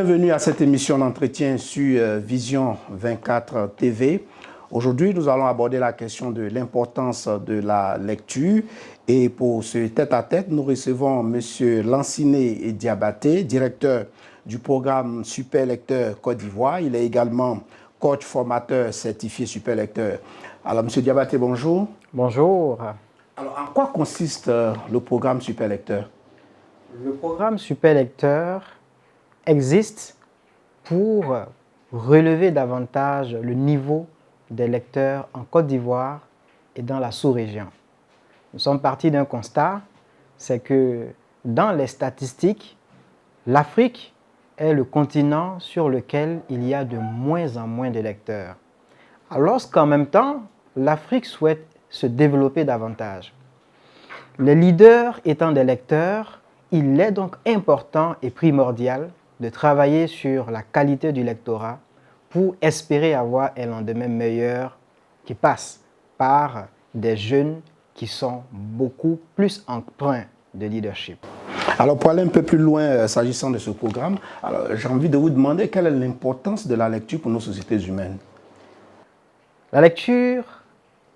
bienvenue à cette émission d'entretien sur Vision 24 TV. Aujourd'hui, nous allons aborder la question de l'importance de la lecture. Et pour ce tête-à-tête, nous recevons M. Lanciné Diabaté, directeur du programme Super Lecteur Côte d'Ivoire. Il est également coach formateur certifié Super Lecteur. Alors, M. Diabaté, bonjour. Bonjour. Alors, en quoi consiste le programme Super Lecteur? Le programme Super Lecteur existe pour relever davantage le niveau des lecteurs en Côte d'Ivoire et dans la sous-région. Nous sommes partis d'un constat, c'est que dans les statistiques, l'Afrique est le continent sur lequel il y a de moins en moins de lecteurs, alors qu'en même temps, l'Afrique souhaite se développer davantage. Les leaders étant des lecteurs, il est donc important et primordial de travailler sur la qualité du lectorat pour espérer avoir un lendemain meilleur qui passe par des jeunes qui sont beaucoup plus empreints de leadership. Alors, pour aller un peu plus loin s'agissant de ce programme, j'ai envie de vous demander quelle est l'importance de la lecture pour nos sociétés humaines. La lecture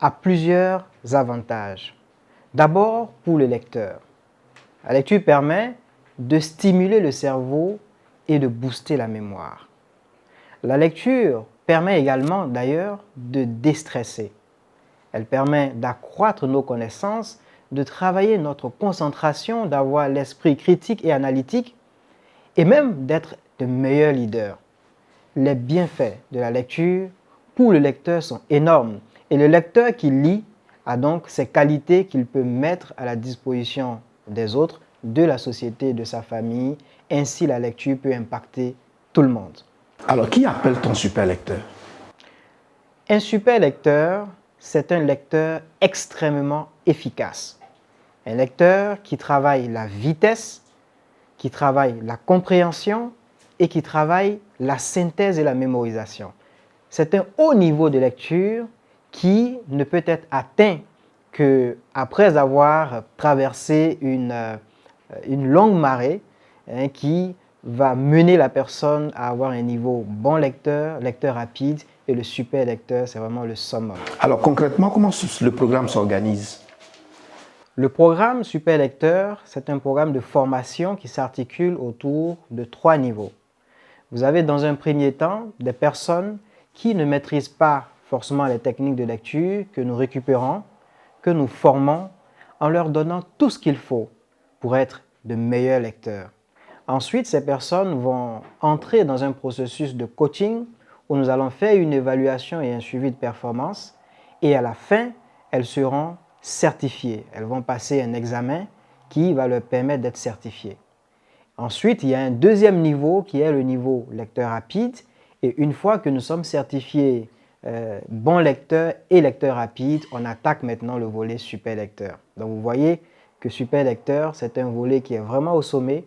a plusieurs avantages. D'abord, pour le lecteur, la lecture permet de stimuler le cerveau et de booster la mémoire. La lecture permet également d'ailleurs de déstresser. Elle permet d'accroître nos connaissances, de travailler notre concentration, d'avoir l'esprit critique et analytique et même d'être de meilleurs leaders. Les bienfaits de la lecture pour le lecteur sont énormes et le lecteur qui lit a donc ces qualités qu'il peut mettre à la disposition des autres, de la société, de sa famille. Ainsi, la lecture peut impacter tout le monde. Alors, qui appelle-t-on super lecteur? Un super lecteur, c'est un lecteur extrêmement efficace. Un lecteur qui travaille la vitesse, qui travaille la compréhension et qui travaille la synthèse et la mémorisation. C'est un haut niveau de lecture qui ne peut être atteint qu'après avoir traversé une longue marée qui va mener la personne à avoir un niveau bon lecteur, lecteur rapide, et le super lecteur, c'est vraiment le summum. Alors concrètement, comment le programme s'organise? Le programme Super Lecteur, c'est un programme de formation qui s'articule autour de 3 niveaux. Vous avez dans un premier temps des personnes qui ne maîtrisent pas forcément les techniques de lecture que nous récupérons, que nous formons en leur donnant tout ce qu'il faut pour être de meilleurs lecteurs. Ensuite, ces personnes vont entrer dans un processus de coaching où nous allons faire une évaluation et un suivi de performance et à la fin, elles seront certifiées. Elles vont passer un examen qui va leur permettre d'être certifiées. Ensuite, il y a un deuxième niveau qui est le niveau lecteur rapide et une fois que nous sommes certifiés bon lecteur et lecteur rapide, on attaque maintenant le volet super lecteur. Donc vous voyez que super lecteur, c'est un volet qui est vraiment au sommet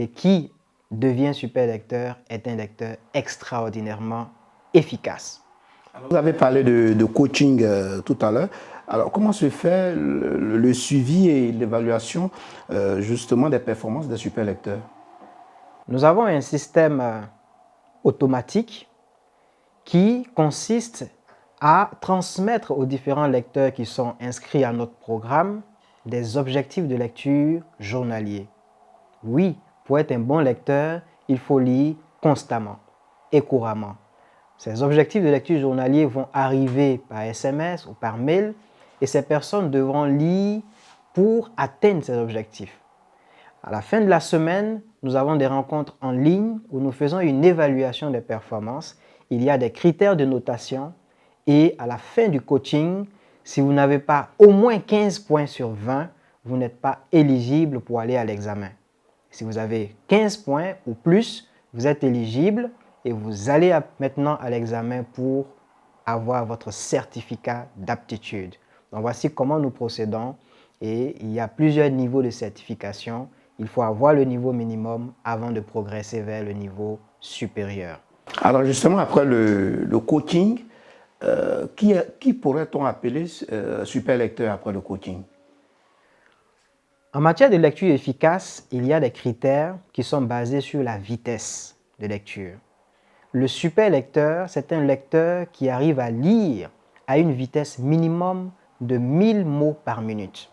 et qui devient super lecteur est un lecteur extraordinairement efficace. Vous avez parlé de coaching tout à l'heure. Alors comment se fait le suivi et l'évaluation justement des performances des super lecteurs? Nous avons un système automatique qui consiste à transmettre aux différents lecteurs qui sont inscrits à notre programme des objectifs de lecture journaliers. Oui, pour être un bon lecteur, il faut lire constamment et couramment. Ces objectifs de lecture journaliers vont arriver par SMS ou par mail et ces personnes devront lire pour atteindre ces objectifs. À la fin de la semaine, nous avons des rencontres en ligne où nous faisons une évaluation des performances. Il y a des critères de notation et à la fin du coaching, si vous n'avez pas au moins 15 points sur 20, vous n'êtes pas éligible pour aller à l'examen. Si vous avez 15 points ou plus, vous êtes éligible et vous allez maintenant à l'examen pour avoir votre certificat d'aptitude. Donc voici comment nous procédons et il y a plusieurs niveaux de certification. Il faut avoir le niveau minimum avant de progresser vers le niveau supérieur. Alors justement, après le coaching, qui pourrait-on appeler super lecteur après le coaching? En matière de lecture efficace, il y a des critères qui sont basés sur la vitesse. de lecture. Le super lecteur, c'est un lecteur qui arrive à lire à une vitesse minimum de 1000 mots par minute.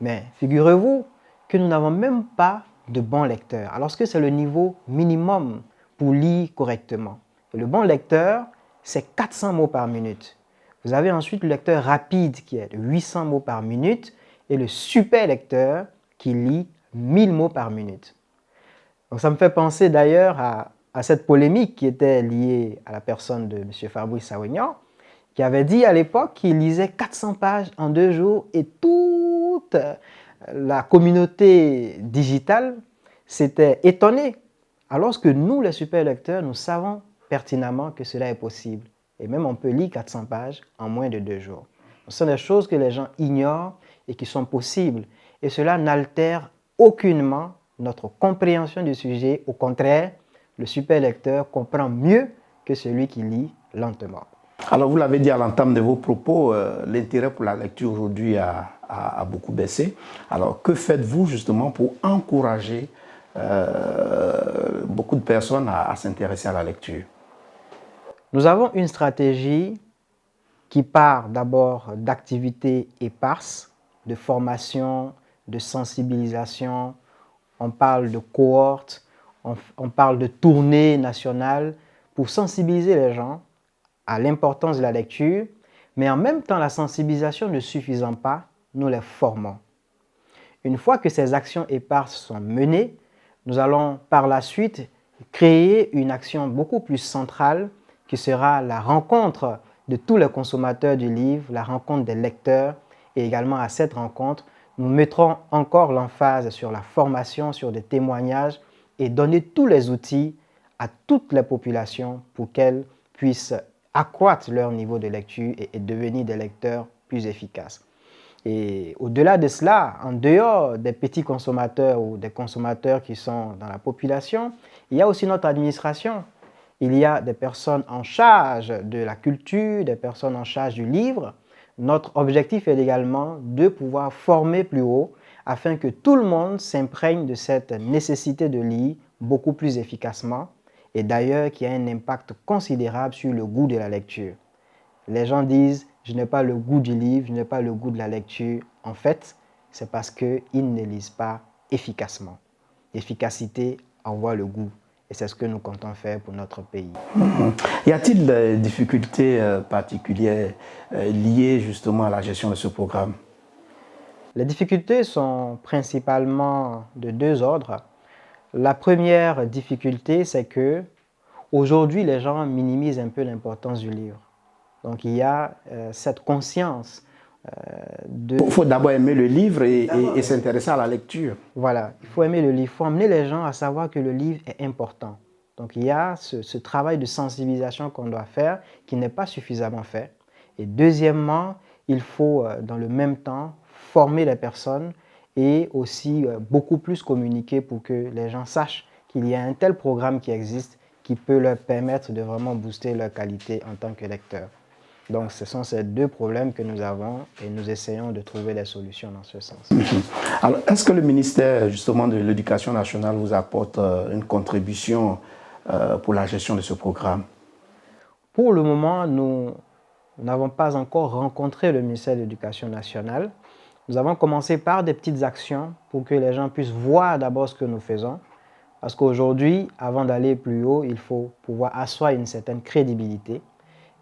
Mais figurez-vous que nous n'avons même pas de bons lecteurs, alors que c'est le niveau minimum pour lire correctement. Et le bon lecteur, c'est 400 mots par minute. Vous avez ensuite le lecteur rapide qui est de 800 mots par minute et le super lecteur qui lit 1000 mots par minute. Donc ça me fait penser d'ailleurs à cette polémique qui était liée à la personne de M. Fabrice Sawignan, qui avait dit à l'époque qu'il lisait 400 pages en 2 jours et toute la communauté digitale s'était étonnée. Alors que nous, les super lecteurs, nous savons pertinemment que cela est possible. Et même on peut lire 400 pages en moins de 2 jours. Ce sont des choses que les gens ignorent et qui sont possibles. Et cela n'altère aucunement notre compréhension du sujet. Au contraire, le super lecteur comprend mieux que celui qui lit lentement. Alors, vous l'avez dit à l'entame de vos propos, l'intérêt pour la lecture aujourd'hui a beaucoup baissé. Alors, que faites-vous justement pour encourager beaucoup de personnes à s'intéresser à la lecture? Nous avons une stratégie qui part d'abord d'activités éparses, de formation, de sensibilisation. On parle de cohortes, on parle de tournées nationales pour sensibiliser les gens à l'importance de la lecture, mais en même temps, la sensibilisation ne suffisant pas, nous les formons. Une fois que ces actions éparses sont menées, nous allons par la suite créer une action beaucoup plus centrale qui sera la rencontre de tous les consommateurs du livre, la rencontre des lecteurs, et également à cette rencontre, nous mettrons encore l'emphase sur la formation, sur des témoignages et donner tous les outils à toutes les populations pour qu'elles puissent accroître leur niveau de lecture et devenir des lecteurs plus efficaces. Et au-delà de cela, en dehors des petits consommateurs ou des consommateurs qui sont dans la population, il y a aussi notre administration. Il y a des personnes en charge de la culture, des personnes en charge du livre. Notre objectif est également de pouvoir former plus haut afin que tout le monde s'imprègne de cette nécessité de lire beaucoup plus efficacement et d'ailleurs qui a un impact considérable sur le goût de la lecture. Les gens disent « je n'ai pas le goût du livre, je n'ai pas le goût de la lecture ». En fait, c'est parce qu'ils ne lisent pas efficacement. L'efficacité envoie le goût et c'est ce que nous comptons faire pour notre pays. Y a-t-il des difficultés particulières liées justement à la gestion de ce programme? Les difficultés sont principalement de 2 ordres. La première difficulté, c'est que aujourd'hui, les gens minimisent un peu l'importance du livre. Donc, il y a cette conscience de... Il faut d'abord aimer le livre et s'intéresser à la lecture. Voilà, il faut aimer le livre. Il faut amener les gens à savoir que le livre est important. Donc, il y a ce travail de sensibilisation qu'on doit faire qui n'est pas suffisamment fait. Et deuxièmement, il faut, dans le même temps, former les personnes et aussi beaucoup plus communiquer pour que les gens sachent qu'il y a un tel programme qui existe qui peut leur permettre de vraiment booster leur qualité en tant que lecteur. Donc, ce sont ces 2 problèmes que nous avons et nous essayons de trouver des solutions dans ce sens. Alors, est-ce que le ministère justement de l'Éducation nationale vous apporte une contribution pour la gestion de ce programme? Pour le moment, nous n'avons pas encore rencontré le ministère de l'Éducation nationale. Nous avons commencé par des petites actions pour que les gens puissent voir d'abord ce que nous faisons. Parce qu'aujourd'hui, avant d'aller plus haut, il faut pouvoir asseoir une certaine crédibilité.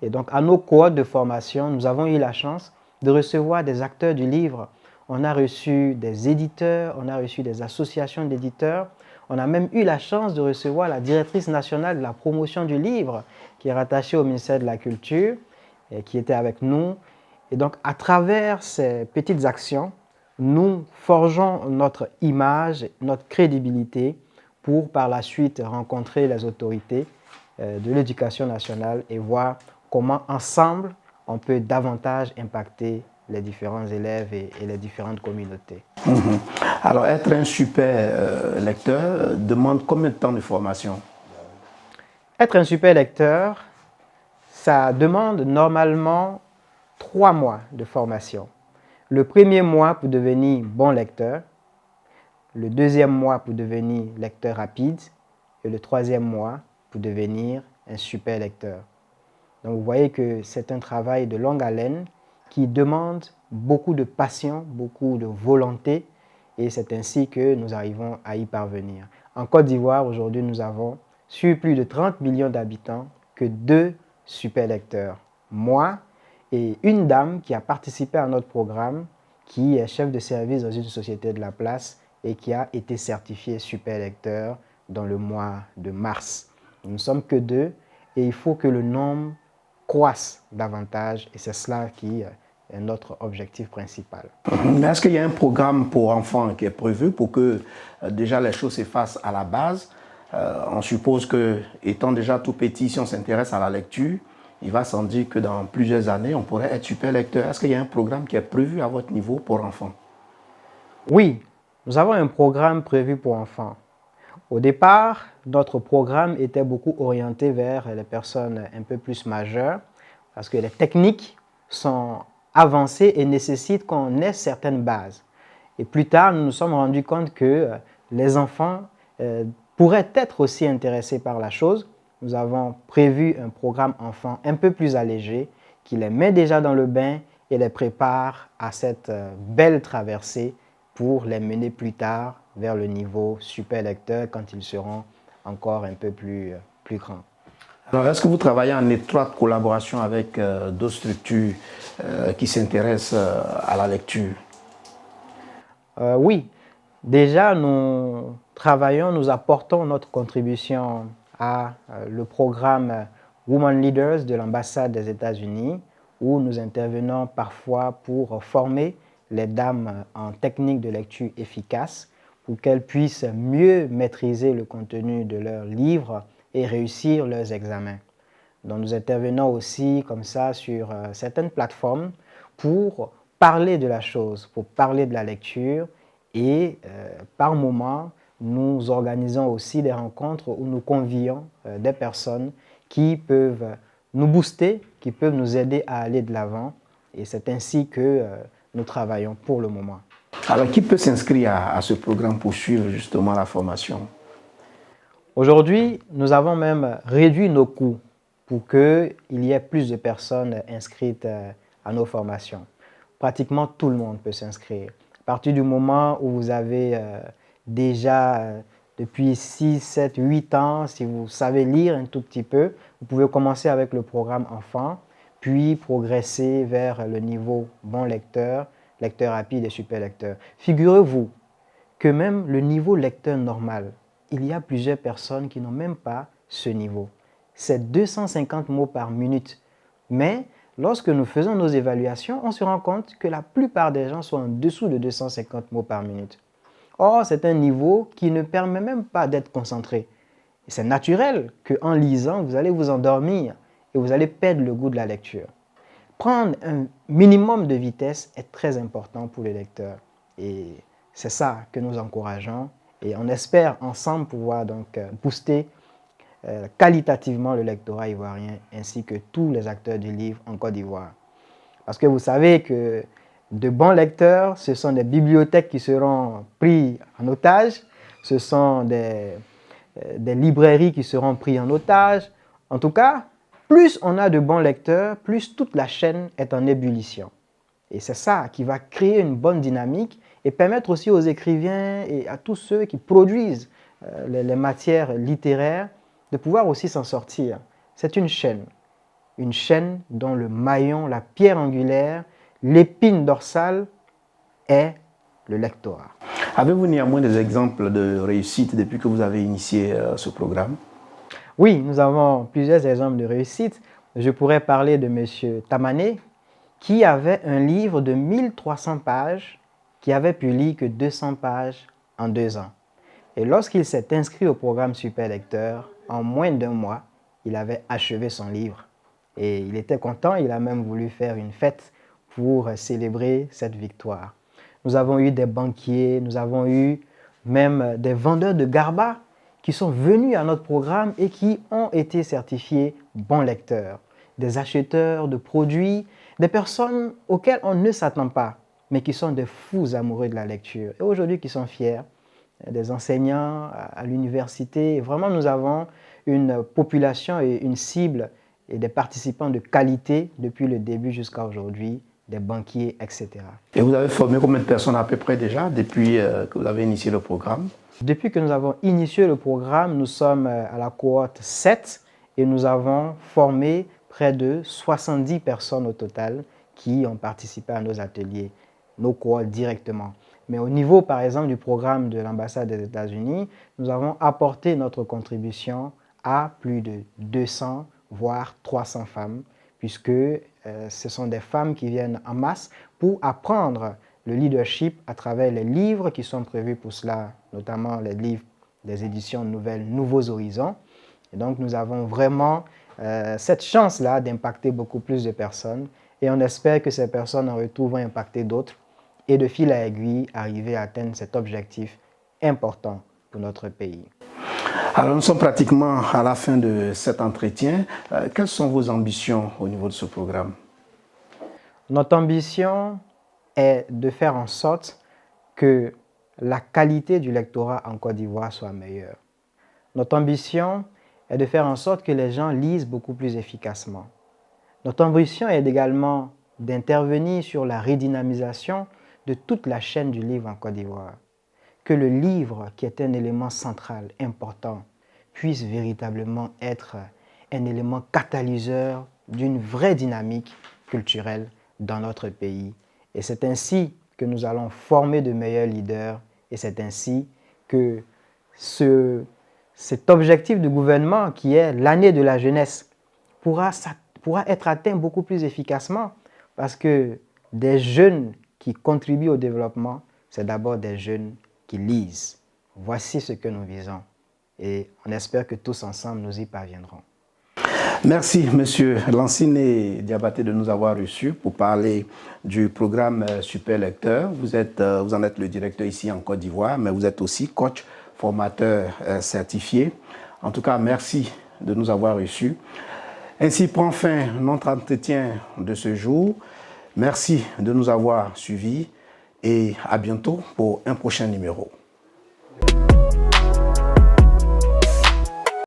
Et donc, à nos cohortes de formation, nous avons eu la chance de recevoir des acteurs du livre. On a reçu des éditeurs, on a reçu des associations d'éditeurs. On a même eu la chance de recevoir la directrice nationale de la promotion du livre, qui est rattachée au ministère de la Culture, et qui était avec nous. Et donc, à travers ces petites actions, nous forgeons notre image, notre crédibilité pour par la suite rencontrer les autorités de l'éducation nationale et voir comment ensemble on peut davantage impacter les différents élèves et les différentes communautés. Alors, être un super lecteur demande combien de temps de formation? Être un super lecteur, ça demande normalement 3 mois de formation. Le premier mois pour devenir bon lecteur, le deuxième mois pour devenir lecteur rapide, et et le 3e mois pour devenir un super lecteur. Donc vous voyez que c'est un travail de longue haleine qui demande beaucoup de passion, beaucoup de volonté, et c'est ainsi que nous arrivons à y parvenir. En Côte d'Ivoire, aujourd'hui, nous avons, sur plus de 30 millions d'habitants, que 2 super lecteurs. Moi et une dame qui a participé à notre programme, qui est chef de service dans une société de la place et qui a été certifiée super lecteur dans le mois de mars. Nous ne sommes que 2 et il faut que le nombre croisse davantage et c'est cela qui est notre objectif principal. Mais est-ce qu'il y a un programme pour enfants qui est prévu pour que déjà les choses s'effacent à la base? On suppose que, étant déjà tout petit, si on s'intéresse à la lecture, il va sans dire que dans plusieurs années, on pourrait être super lecteur. Est-ce qu'il y a un programme qui est prévu à votre niveau pour enfants? Oui, nous avons un programme prévu pour enfants. Au départ, notre programme était beaucoup orienté vers les personnes un peu plus majeures parce que les techniques sont avancées et nécessitent qu'on ait certaines bases. Et plus tard, nous nous sommes rendus compte que les enfants pourraient être aussi intéressés par la chose. Nous avons prévu un programme enfant un peu plus allégé qui les met déjà dans le bain et les prépare à cette belle traversée pour les mener plus tard vers le niveau super lecteur quand ils seront encore un peu plus grands. Alors, est-ce que vous travaillez en étroite collaboration avec d'autres structures qui s'intéressent à la lecture? Oui, déjà nous travaillons, nous apportons notre contribution à le programme Women Leaders de l'ambassade des États-Unis où nous intervenons parfois pour former les dames en technique de lecture efficace pour qu'elles puissent mieux maîtriser le contenu de leurs livres et réussir leurs examens. Donc nous intervenons aussi comme ça sur certaines plateformes pour parler de la chose, pour parler de la lecture et par moment, nous organisons aussi des rencontres où nous convions des personnes qui peuvent nous booster, qui peuvent nous aider à aller de l'avant et c'est ainsi que nous travaillons pour le moment. Alors, qui peut s'inscrire à ce programme pour suivre justement la formation? Aujourd'hui, nous avons même réduit nos coûts pour qu'il y ait plus de personnes inscrites à nos formations. Pratiquement tout le monde peut s'inscrire. À partir du moment où vous avez déjà depuis 6, 7, 8 ans, si vous savez lire un tout petit peu, vous pouvez commencer avec le programme enfant, puis progresser vers le niveau bon lecteur, lecteur rapide et super lecteur. Figurez-vous que même le niveau lecteur normal, il y a plusieurs personnes qui n'ont même pas ce niveau. C'est 250 mots par minute. Mais lorsque nous faisons nos évaluations, on se rend compte que la plupart des gens sont en dessous de 250 mots par minute. Or, c'est un niveau qui ne permet même pas d'être concentré. C'est naturel qu'en lisant, vous allez vous endormir et vous allez perdre le goût de la lecture. Prendre un minimum de vitesse est très important pour les lecteurs. Et c'est ça que nous encourageons et on espère ensemble pouvoir donc booster qualitativement le lectorat ivoirien ainsi que tous les acteurs du livre en Côte d'Ivoire. Parce que vous savez que de bons lecteurs, ce sont des bibliothèques qui seront pris en otage, ce sont des librairies qui seront pris en otage. En tout cas, plus on a de bons lecteurs, plus toute la chaîne est en ébullition. Et c'est ça qui va créer une bonne dynamique et permettre aussi aux écrivains et à tous ceux qui produisent les matières littéraires de pouvoir aussi s'en sortir. C'est une chaîne dont le maillon, la pierre angulaire, l'épine dorsale est le lectorat. Avez-vous néanmoins des exemples de réussite depuis que vous avez initié ce programme? Oui, nous avons plusieurs exemples de réussite. Je pourrais parler de M. Tamané, qui avait un livre de 1300 pages, qui avait pu lire que 200 pages en 2 ans. Et lorsqu'il s'est inscrit au programme Super Lecteur, en moins d'1 mois, il avait achevé son livre. Et il était content, il a même voulu faire une fête pour célébrer cette victoire. Nous avons eu des banquiers, nous avons eu même des vendeurs de garba qui sont venus à notre programme et qui ont été certifiés bons lecteurs. Des acheteurs de produits, des personnes auxquelles on ne s'attend pas, mais qui sont des fous amoureux de la lecture et aujourd'hui qui sont fiers des enseignants à l'université. Vraiment, nous avons une population et une cible et des participants de qualité depuis le début jusqu'à aujourd'hui, des banquiers, etc. Et vous avez formé combien de personnes à peu près déjà depuis que vous avez initié le programme? Depuis que nous avons initié le programme, nous sommes à la cohorte 7 et nous avons formé près de 70 personnes au total qui ont participé à nos ateliers, nos cohortes directement. Mais au niveau, par exemple, du programme de l'ambassade des États-Unis, nous avons apporté notre contribution à plus de 200, voire 300 femmes, puisque ce sont des femmes qui viennent en masse pour apprendre le leadership à travers les livres qui sont prévus pour cela, notamment les livres des éditions nouvelles Nouveaux Horizons. Et donc, nous avons vraiment cette chance-là d'impacter beaucoup plus de personnes et on espère que ces personnes en retour vont impacter d'autres et de fil à aiguille, arriver à atteindre cet objectif important pour notre pays. Alors, nous sommes pratiquement à la fin de cet entretien. Quelles sont vos ambitions au niveau de ce programme? Notre ambition est de faire en sorte que la qualité du lectorat en Côte d'Ivoire soit meilleure. Notre ambition est de faire en sorte que les gens lisent beaucoup plus efficacement. Notre ambition est également d'intervenir sur la redynamisation de toute la chaîne du livre en Côte d'Ivoire. Que le livre, qui est un élément central, important, puisse véritablement être un élément catalyseur d'une vraie dynamique culturelle dans notre pays. Et c'est ainsi que nous allons former de meilleurs leaders et c'est ainsi que cet objectif de gouvernement qui est l'année de la jeunesse pourra être atteint beaucoup plus efficacement parce que des jeunes qui contribuent au développement, c'est d'abord des jeunes qui lisent. Voici ce que nous visons et on espère que tous ensemble nous y parviendrons. Merci, Monsieur Lansine Diabaté, de nous avoir reçus pour parler du programme Super Lecteur. Vous en êtes le directeur ici en Côte d'Ivoire, mais vous êtes aussi coach, formateur certifié. En tout cas, merci de nous avoir reçus. Ainsi prend fin notre entretien de ce jour. Merci de nous avoir suivis et à bientôt pour un prochain numéro.